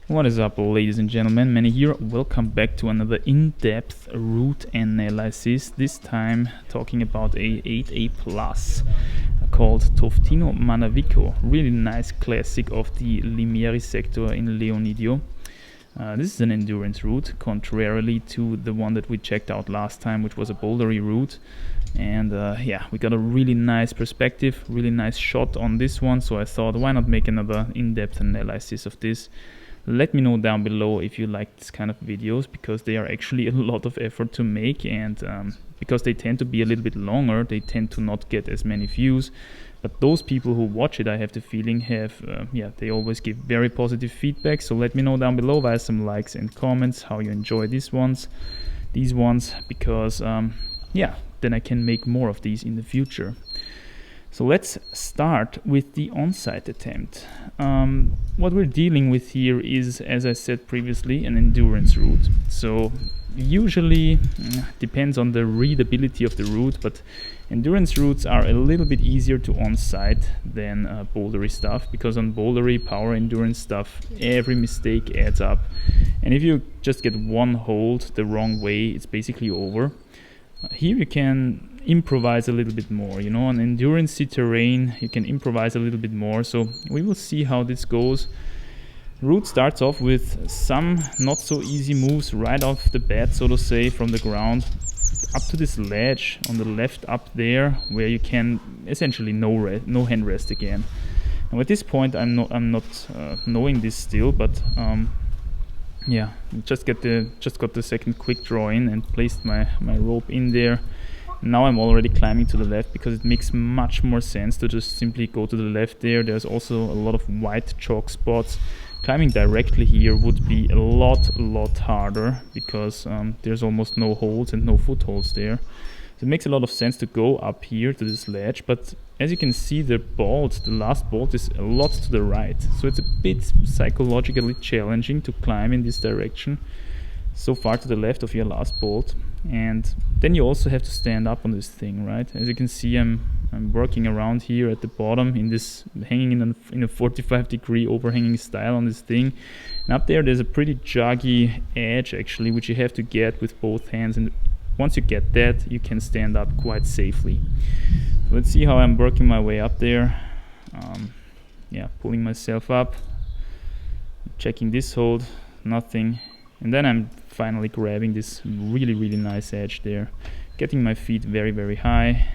What is up, ladies and gentlemen? Manny here. Welcome back to another in-depth route analysis. This time talking about a 8A plus called Fthino Manaviko. Really nice classic of the Limeri sector in Leonidio. This is an endurance route, contrarily to the one that we checked out last time, which was a bouldery route. And yeah, we got a really nice perspective, really nice shot on this one. So I thought, why not make another in-depth analysis of this? Let me know down below if you like this kind of videos, because they are actually a lot of effort to make, and because they tend to be a little bit longer, they tend to not get as many views. But those people who watch it, I have the feeling, they always give very positive feedback. So let me know down below via some likes and comments how you enjoy these ones, because then I can make more of these in the future. So let's start with the on-site attempt. What we're dealing with here is, as I said previously, an endurance route. So usually depends on the readability of the route, but endurance routes are a little bit easier to on-site than bouldery stuff, because on bouldery power endurance stuff, every mistake adds up. And if you just get one hold the wrong way, it's basically over. Here you can improvise a little bit more, on endurance terrain you can improvise a little bit more. So we will see how this goes. Route starts off with some not so easy moves right off the bat, so to say, from the ground up to this ledge on the left up there, where you can essentially no hand rest again. Now at this point I'm not knowing this still, but yeah, just got the second quick draw in and placed my rope in there. Now I'm already climbing to the left, because it makes much more sense to just simply go to the left there. There's also a lot of white chalk spots. Climbing directly here would be a lot harder, because there's almost no holes and no footholds there. So it makes a lot of sense to go up here to this ledge, but as you can see, the last bolt is a lot to the right. So it's a bit psychologically challenging to climb in this direction, so far to the left of your last bolt. And then you also have to stand up on this thing, right? As you can see, I'm working around here at the bottom in this, hanging in a 45-degree overhanging style on this thing. And up there's a pretty joggy edge actually, which you have to get with both hands, and once you get that, you can stand up quite safely. So let's see how I'm working my way up there. Pulling myself up, checking this hold, nothing. And then I'm finally grabbing this really nice edge there, getting my feet very high.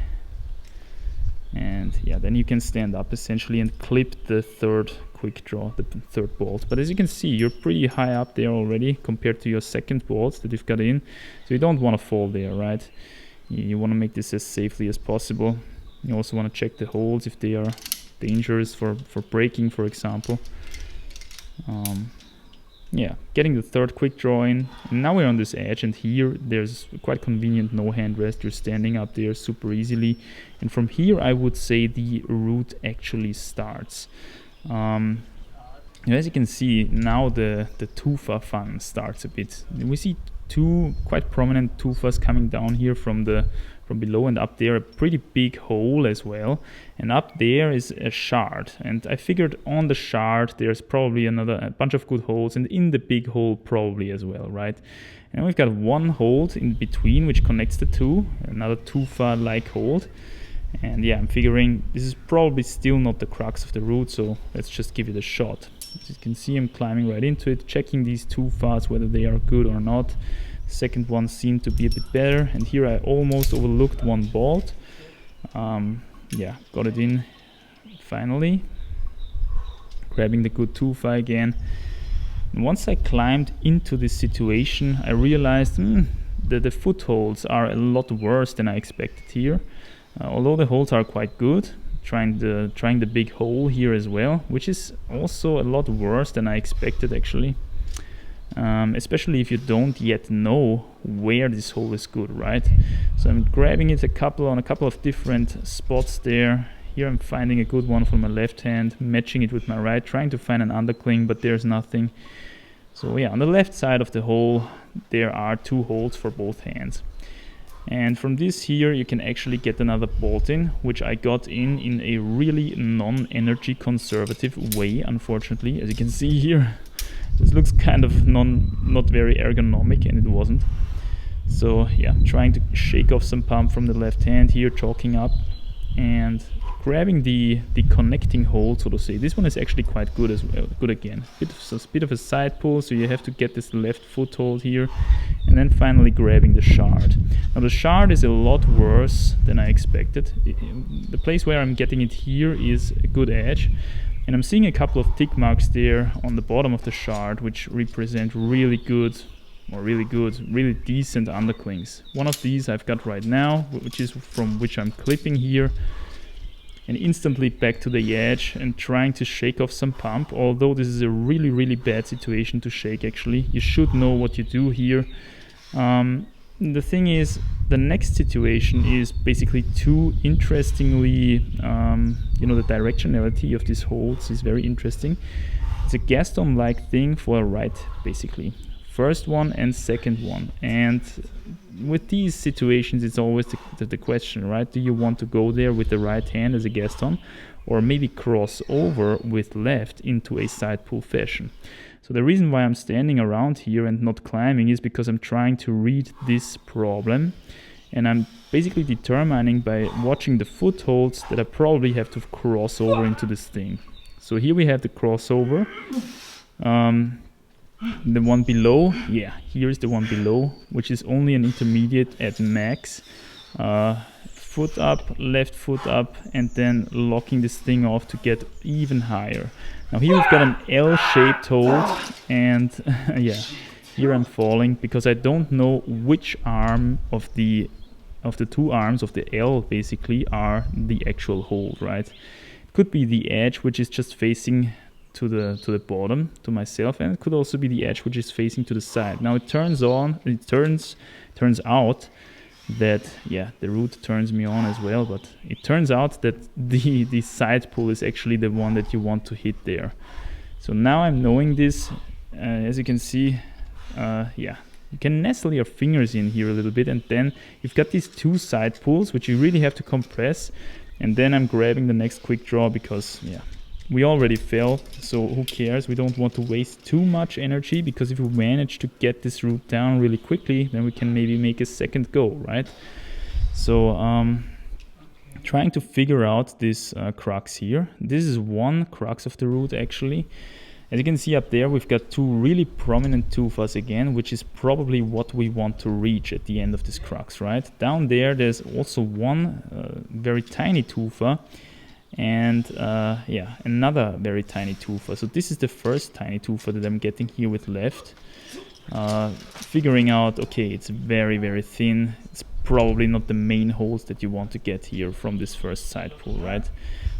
And yeah, then you can stand up essentially and clip the third quick draw, the third bolt. But as you can see, you're pretty high up there already compared to your second bolt that you've got in. So you don't want to fall there, right? You want to make this as safely as possible. You also want to check the holes if they are dangerous for breaking, for example. Getting the third quick draw in, and now we're on this edge, and here there's quite convenient no hand rest. You're standing up there super easily, and from here I would say the route actually starts. As you can see, now the tufa fun starts a bit. We see two quite prominent tufas coming down here from below, and up there a pretty big hole as well, and up there is a shard, and I figured on the shard there's probably a bunch of good holes, and in the big hole probably as well, right? And we've got one hold in between which connects the two, another tufa like hold. And yeah, I'm figuring this is probably still not the crux of the route, so let's just give it a shot. As you can see, I'm climbing right into it, checking these tufas whether they are good or not. Second one seemed to be a bit better, and here I almost overlooked one bolt. Got it in finally, grabbing the good tufa again. And once I climbed into this situation, I realized that the footholds are a lot worse than I expected here. Although the holes are quite good, trying the big hole here as well, which is also a lot worse than I expected actually. Especially if you don't yet know where this hole is good, right? So I'm grabbing it on a couple of different spots there. Here I'm finding a good one for my left hand, matching it with my right, trying to find an undercling, but there's nothing. So yeah, on the left side of the hole there are two holes for both hands. And from this here you can actually get another bolt in, which I got in a really non-energy conservative way, unfortunately. As you can see here, This looks kind of not very ergonomic, and it wasn't. So yeah, trying to shake off some pump from the left hand here, chalking up and grabbing the connecting hole, so to say. This one is actually quite good as well. Good again. Bit of a side pull, so you have to get this left foothold here, and then finally grabbing the shard. Now the shard is a lot worse than I expected. The place where I'm getting it here is a good edge, and I'm seeing a couple of tick marks there on the bottom of the shard, which represent really decent underclings. One of these I've got right now, which I'm clipping here, and instantly back to the edge and trying to shake off some pump. Although this is a really bad situation to shake, actually. You should know what you do here. The thing is, the next situation is basically too interestingly, the directionality of these holes is very interesting. It's a Gaston-like thing for a right, basically. First one and second one. And with these situations, it's always the question, right? Do you want to go there with the right hand as a Gaston, or maybe cross over with left into a side pull fashion? So the reason why I'm standing around here and not climbing is because I'm trying to read this problem, and I'm basically determining by watching the footholds that I probably have to cross over into this thing. So here we have the crossover. The one below, here's the one below, which is only an intermediate at max. Foot up, left foot up, and then locking this thing off to get even higher. Now here we've got an L-shaped hold, and here I'm falling because I don't know which arm of the two arms of the L basically are the actual hold, right? It could be the edge, which is just facing to the bottom, to myself, and it could also be the edge which is facing to the side. Now it turns out that the root turns me on as well, but it turns out that the side pull is actually the one that you want to hit there. So now I'm knowing this, as you can see, you can nestle your fingers in here a little bit, and then you've got these two side pulls which you really have to compress, and then I'm grabbing the next quick draw because we already fell, so who cares? We don't want to waste too much energy, because if we manage to get this root down really quickly, then we can maybe make a second go, right? So trying to figure out this crux here. This is one crux of the root actually. As you can see up there, we've got two really prominent tufas again, which is probably what we want to reach at the end of this crux, right? Down there, there's also one very tiny tufa, and another very tiny tufa. So this is the first tiny tufa that I'm getting here with left. Figuring out, okay, it's very thin. It's probably not the main holes that you want to get here from this first side pull, right?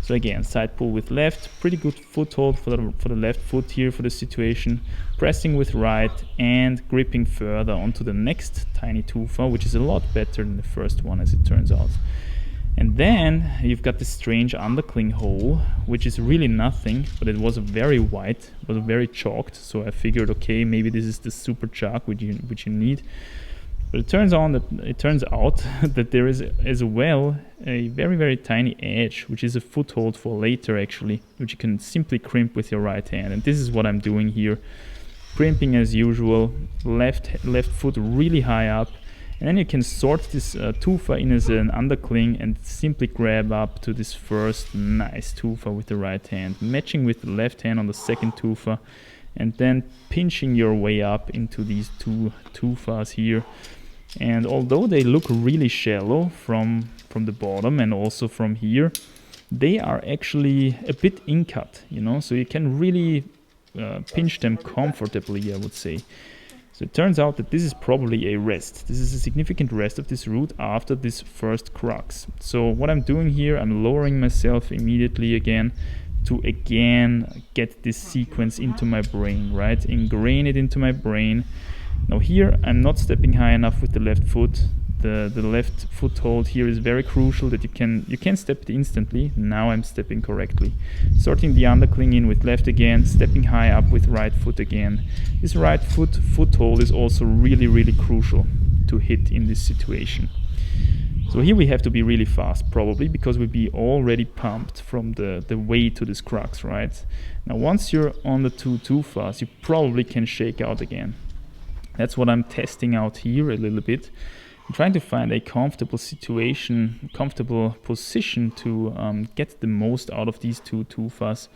So again, side pull with left, pretty good foothold for the left foot here for the situation. Pressing with right and gripping further onto the next tiny tufa, which is a lot better than the first one, as it turns out. And then you've got this strange undercling hole, which is really nothing, but it was very white, it was very chalked. So I figured, okay, maybe this is the super chalk which you need. But it turns out that there is as well a very tiny edge, which is a foothold for later actually, which you can simply crimp with your right hand. And this is what I'm doing here, crimping as usual, left foot really high up. And then you can sort this tufa in as an undercling and simply grab up to this first nice tufa with the right hand, matching with the left hand on the second tufa, and then pinching your way up into these two tufas here. And although they look really shallow from the bottom and also from here, they are actually a bit in-cut, so you can really pinch them comfortably, I would say. So it turns out that this is probably a rest. This is a significant rest of this root after this first crux. So what I'm doing here, I'm lowering myself immediately again to get this sequence into my brain, right? Ingrain it into my brain. Now here I'm not stepping high enough with the left foot. The left foothold here is very crucial, that you can step it instantly. Now I'm stepping correctly. Sorting the undercling in with left again, stepping high up with right foot again. This right foothold is also really crucial to hit in this situation. So here we have to be really fast, probably, because we'll be already pumped from the way to this crux, right? Now once you're on the too fast, you probably can shake out again. That's what I'm testing out here a little bit. I'm trying to find a comfortable situation, comfortable position to get the most out of these too fast.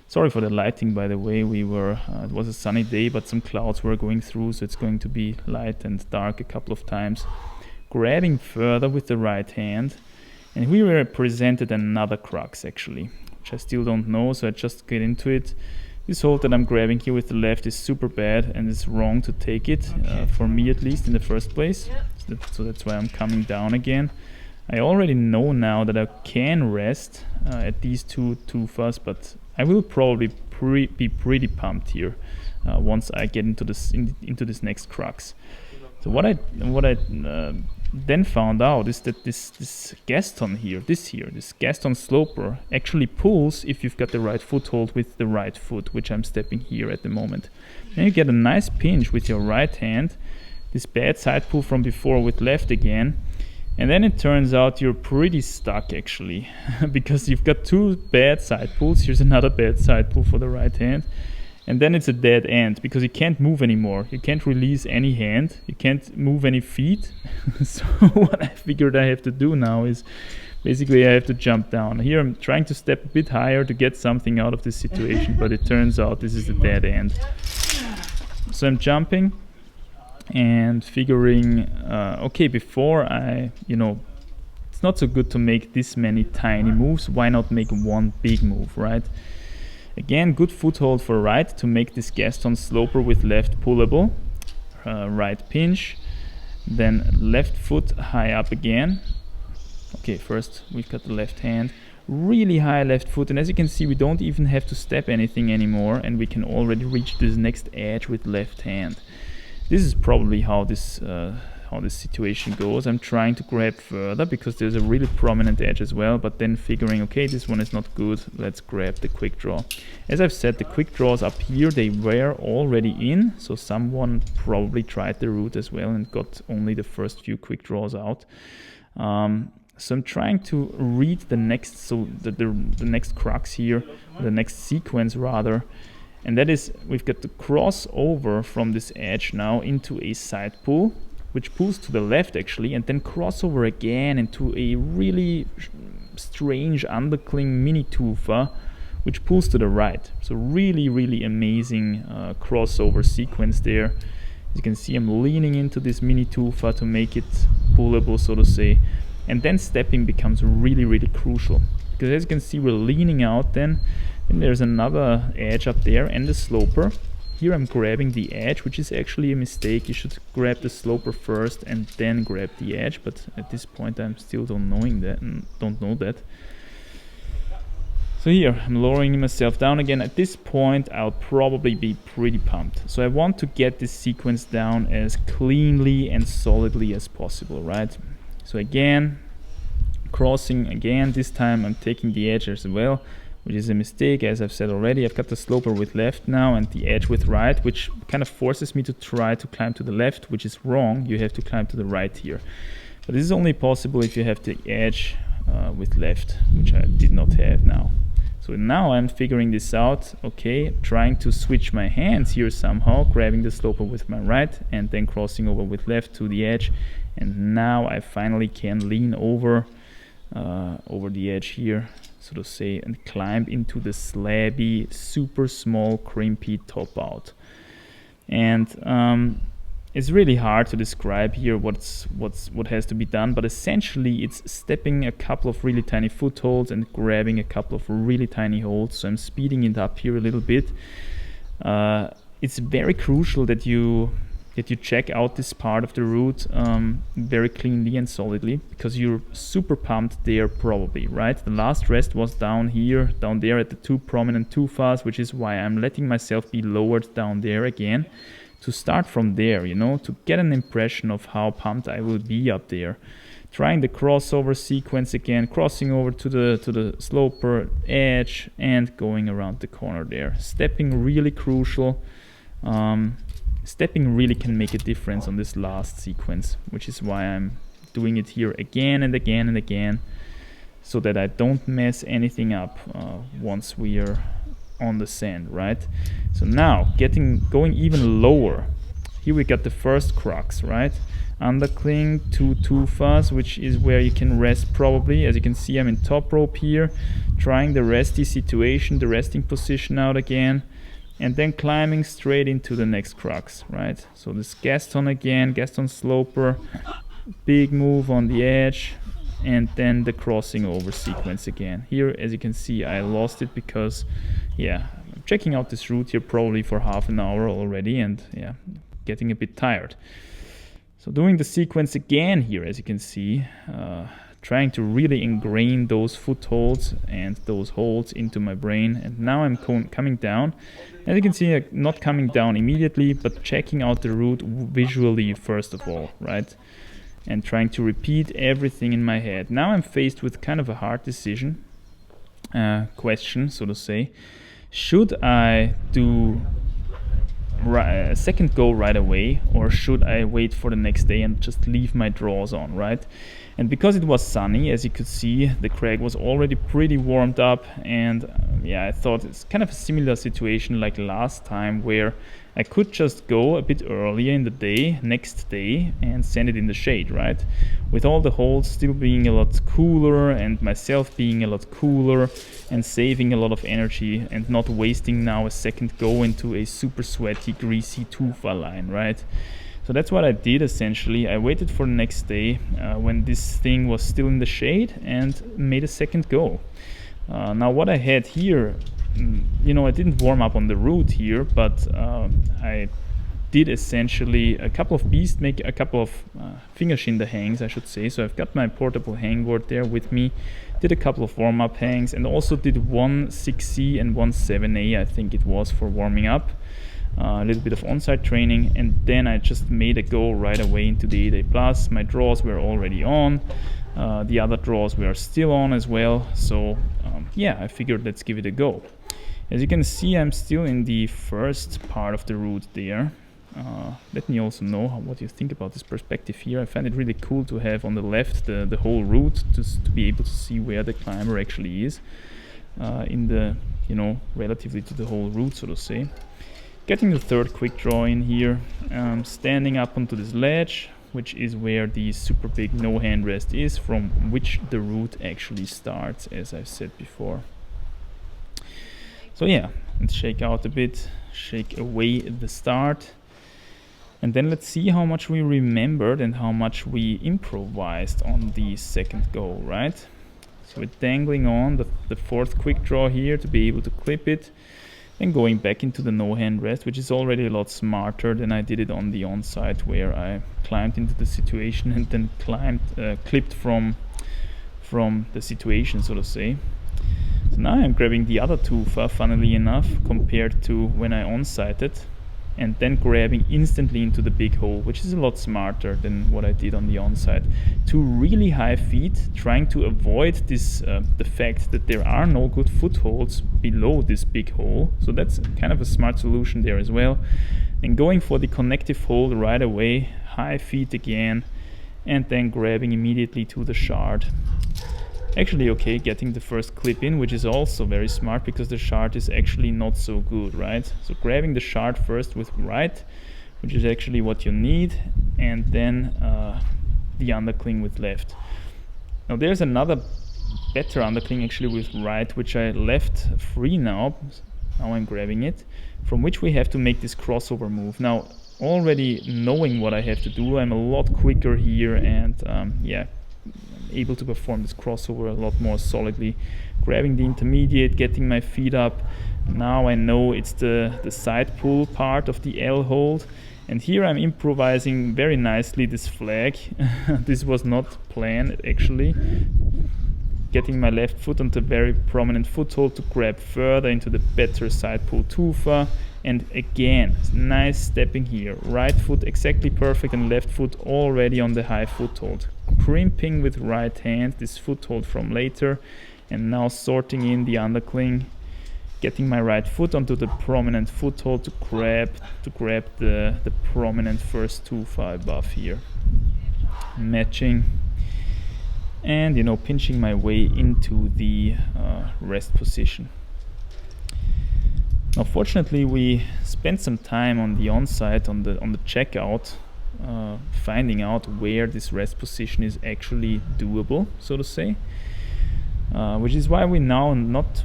Sorry for the lighting, by the way. It was a sunny day, but some clouds were going through, so it's going to be light and dark a couple of times. Grabbing further with the right hand, and we were presented another crux actually, which I still don't know, so I just get into it. This hold that I'm grabbing here with the left is super bad, and it's wrong to take it, for me at least in the first place. So that's why I'm coming down again. I already know now that I can rest at these too fast, but I will probably be pretty pumped here once I get into this next crux. So what I then found out is that this Gaston here, this Gaston sloper actually pulls if you've got the right foothold with the right foot, which I'm stepping here at the moment. Then you get a nice pinch with your right hand, this bad side pull from before with left again, and then it turns out you're pretty stuck actually, because you've got two bad side pulls. Here's another bad side pull for the right hand. And then it's a dead end because you can't move anymore. You can't release any hand. You can't move any feet. So what I figured I have to do now is basically I have to jump down. Here I'm trying to step a bit higher to get something out of this situation, but it turns out this is a dead end. So I'm jumping and figuring, okay, before it's not so good to make this many tiny moves. Why not make one big move, right? Again, good foothold for right to make this Gaston sloper with left pullable. Right pinch, then left foot high up again. Okay, first we've got the left hand, really high left foot, and as you can see we don't even have to step anything anymore, and we can already reach this next edge with left hand. This is probably how this situation goes. I'm trying to grab further because there's a really prominent edge as well, but then figuring, okay, this one is not good, let's grab the quick draw. As I've said, the quick draws up here, they were already in, so someone probably tried the route as well and got only the first few quick draws out. So I'm trying to read the next, the next crux here, the next sequence rather, and that is we've got the crossover from this edge now into a side pull, which pulls to the left actually, and then crossover again into a really strange undercling mini tufa, which pulls to the right. So really amazing crossover sequence there. As you can see, I'm leaning into this mini tufa to make it pullable, so to say, and then stepping becomes really crucial, because as you can see we're leaning out then there's another edge up there and the sloper. Here I'm grabbing the edge, which is actually a mistake. You should grab the sloper first and then grab the edge, but at this point I'm still don't know that. So here I'm lowering myself down again. At this point I'll probably be pretty pumped. So I want to get this sequence down as cleanly and solidly as possible, right? So again, crossing again, this time I'm taking the edge as well, which is a mistake. As I've said already, I've got the sloper with left now and the edge with right, which kind of forces me to try to climb to the left, which is wrong. You have to climb to the right here. But this is only possible if you have the edge with left, which I did not have now. So now I'm figuring this out, okay, trying to switch my hands here somehow, grabbing the sloper with my right and then crossing over with left to the edge. And now I finally can lean over the edge here, so to say, and climb into the slabby, super small, crimpy top out. And it's really hard to describe here what has to be done, but essentially it's stepping a couple of really tiny footholds and grabbing a couple of really tiny holds. So I'm speeding it up here a little bit. It's very crucial that you check out this part of the route very cleanly and solidly, because you're super pumped there probably, right? The last rest was down there at the two prominent tufas, which is why I'm letting myself be lowered down there again, to start from there, to get an impression of how pumped I will be up there. Trying the crossover sequence again, crossing over to the sloper edge and going around the corner there. Stepping really crucial. Stepping really can make a difference on this last sequence, which is why I'm doing it here again and again and again, so that I don't mess anything up once we are on the sand, right? So now going even lower. Here we got the first crux, right? Undercling, 2 tufas, which is where you can rest probably. As you can see, I'm in top rope here, trying the resty situation, the resting position out again, and then climbing straight into the next crux, right? So this Gaston again, Gaston sloper, big move on the edge, and then the crossing over sequence again. Here, as you can see, I lost it because, yeah, I'm checking out this route here probably for half an hour already, and yeah, getting a bit tired. So doing the sequence again here, as you can see, trying to really ingrain those footholds and those holds into my brain. And now I'm coming down. As you can see, not coming down immediately, but checking out the route visually first of all, right? And trying to repeat everything in my head. Now I'm faced with kind of a hard decision, question, so to say. Should I do a second go right away, or should I wait for the next day and just leave my draws on, right? And because it was sunny, as you could see, the crag was already pretty warmed up, and yeah, I thought it's kind of a similar situation like last time, where I could just go a bit earlier in the day, next day, and send it in the shade, right? With all the holes still being a lot cooler and myself being a lot cooler and saving a lot of energy and not wasting now a second go into a super sweaty, greasy tufa line, right? So that's what I did essentially. I waited for the next day when this thing was still in the shade and made a second go. Now what I had here, you know, I didn't warm up on the route here, but I did essentially a couple of finger shinda hangs, I should say. So I've got my portable hangboard there with me, did a couple of warm-up hangs, and also did one 6C and one 7A, I think it was, for warming up. A little bit of on-site training, and then I just made a go right away into the 8A Plus. My draws were already on. The other draws were still on as well. So yeah, I figured let's give it a go. As you can see, I'm still in the first part of the route there. Let me also know what you think about this perspective here. I find it really cool to have on the left the whole route, just to be able to see where the climber actually is in the, you know, relatively to the whole route, so to say. Getting the third quick draw in here, standing up onto this ledge, which is where the super big no hand rest is, from which the route actually starts, as I've said before. So yeah, let's shake out a bit, shake away the start, and then let's see how much we remembered and how much we improvised on the second go, right? So we're dangling on the fourth quick draw here to be able to clip it, and going back into the no hand rest, which is already a lot smarter than I did it on the on-site, where I climbed into the situation and then clipped from the situation, so to say. So now I'm grabbing the other tufa, funnily enough, compared to when I on-sited, and then grabbing instantly into the big hole, which is a lot smarter than what I did on the on-site. Two really high feet, trying to avoid this the fact that there are no good footholds below this big hole. So that's kind of a smart solution there as well. And going for the connective hold right away, high feet again, and then grabbing immediately to the shard. Actually, okay, getting the first clip in, which is also very smart because the shard is actually not so good, right? So grabbing the shard first with right, which is actually what you need, and then the undercling with left. Now there's another better undercling actually with right, which I left free now. Now I'm grabbing it, from which we have to make this crossover move. Now, already knowing what I have to do, I'm a lot quicker here, and yeah, able to perform this crossover a lot more solidly. Grabbing the intermediate, getting my feet up. Now I know it's the side pull part of the L hold, and here I'm improvising very nicely this flag. This was not planned actually. Getting my left foot onto a very prominent foothold to grab further into the better side pull tufa, and again nice stepping here, right foot exactly perfect and left foot already on the high foothold, crimping with right hand this foothold from later, and now sorting in the undercling, getting my right foot onto the prominent foothold to grab the prominent first tufa above here. matching, and pinching my way into the rest position. Now fortunately we spent some time on the on-site, on the checkout, finding out where this rest position is actually doable, so to say, which is why we don't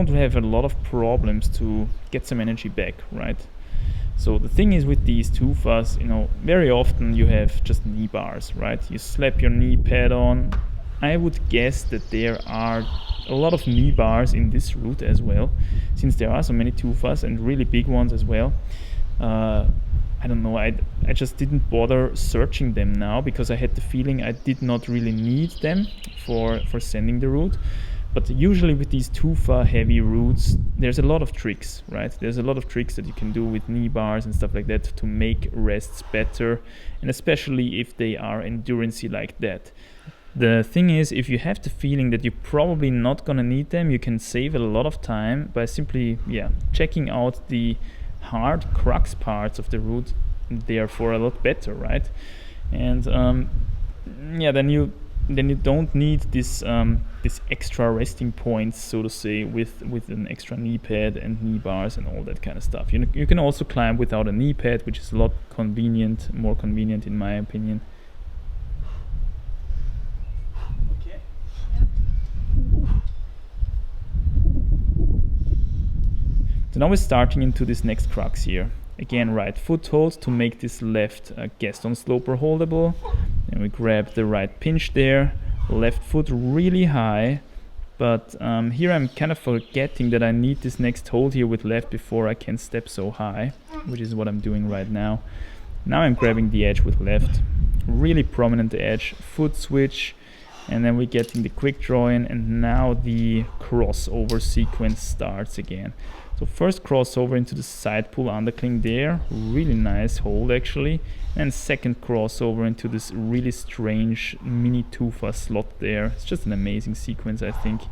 have a lot of problems to get some energy back, right? So the thing is with these TUFAs, very often you have just knee bars, right? You slap your knee pad on. I would guess that there are a lot of knee bars in this route as well, since there are so many TUFAs and really big ones as well. I don't know, I just didn't bother searching them now because I had the feeling I did not really need them for sending the route. But usually with these TUFA heavy routes, there's a lot of tricks, right? There's a lot of tricks that you can do with knee bars and stuff like that to make rests better, and especially if they are endurance-y like that. The thing is, if you have the feeling that you're probably not gonna need them, you can save a lot of time by simply checking out the hard crux parts of the route, therefore a lot better, right? And then you don't need this extra resting points, so to say, with an extra knee pad and knee bars and all that kind of stuff. You can also climb without a knee pad, which is a lot more convenient in my opinion. Okay. So now we're starting into this next crux here. Again, right foothold to make this left Gaston sloper holdable. And we grab the right pinch there, left foot really high, but here I'm kind of forgetting that I need this next hold here with left before I can step so high, which is what I'm doing right now. Now I'm grabbing the edge with left, really prominent edge, foot switch, and then we're getting the quick draw in, and now the crossover sequence starts again. So first crossover into the side pull undercling there, really nice hold actually, and second crossover into this really strange mini TUFA slot there. It's just an amazing sequence, I think.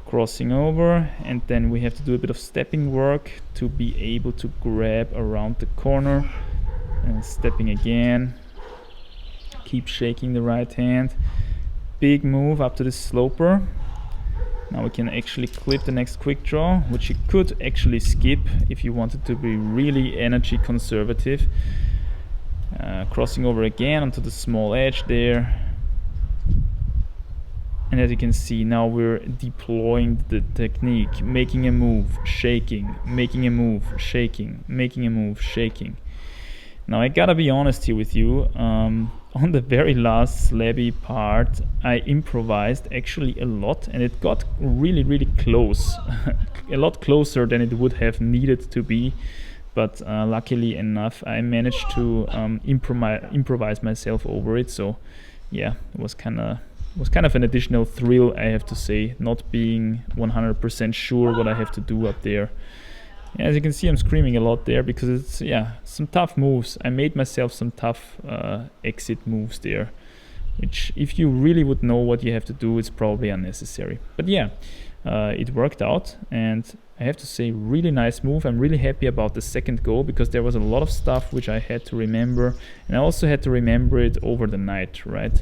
Crossing over, and then we have to do a bit of stepping work to be able to grab around the corner, and stepping again, keep shaking the right hand, big move up to the sloper. Now we can actually clip the next quick draw, which you could actually skip if you wanted to be really energy conservative. Crossing over again onto the small edge there. And as you can see, now we're deploying the technique, making a move, shaking, making a move, shaking, making a move, shaking. Now I gotta be honest here with you, on the very last slabby part I improvised actually a lot, and it got really close, a lot closer than it would have needed to be, but luckily enough I managed to improvise myself over it. So yeah, it was kind of an additional thrill, I have to say, not being 100% sure what I have to do up there. As you can see, I'm screaming a lot there because it's some tough moves. I made myself some tough exit moves there, which if you really would know what you have to do, it's probably unnecessary. But it worked out, and I have to say, really nice move. I'm really happy about the second go because there was a lot of stuff which I had to remember, and I also had to remember it over the night, right?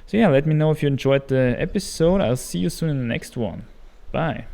So let me know if you enjoyed the episode. I'll see you soon in the next one. Bye.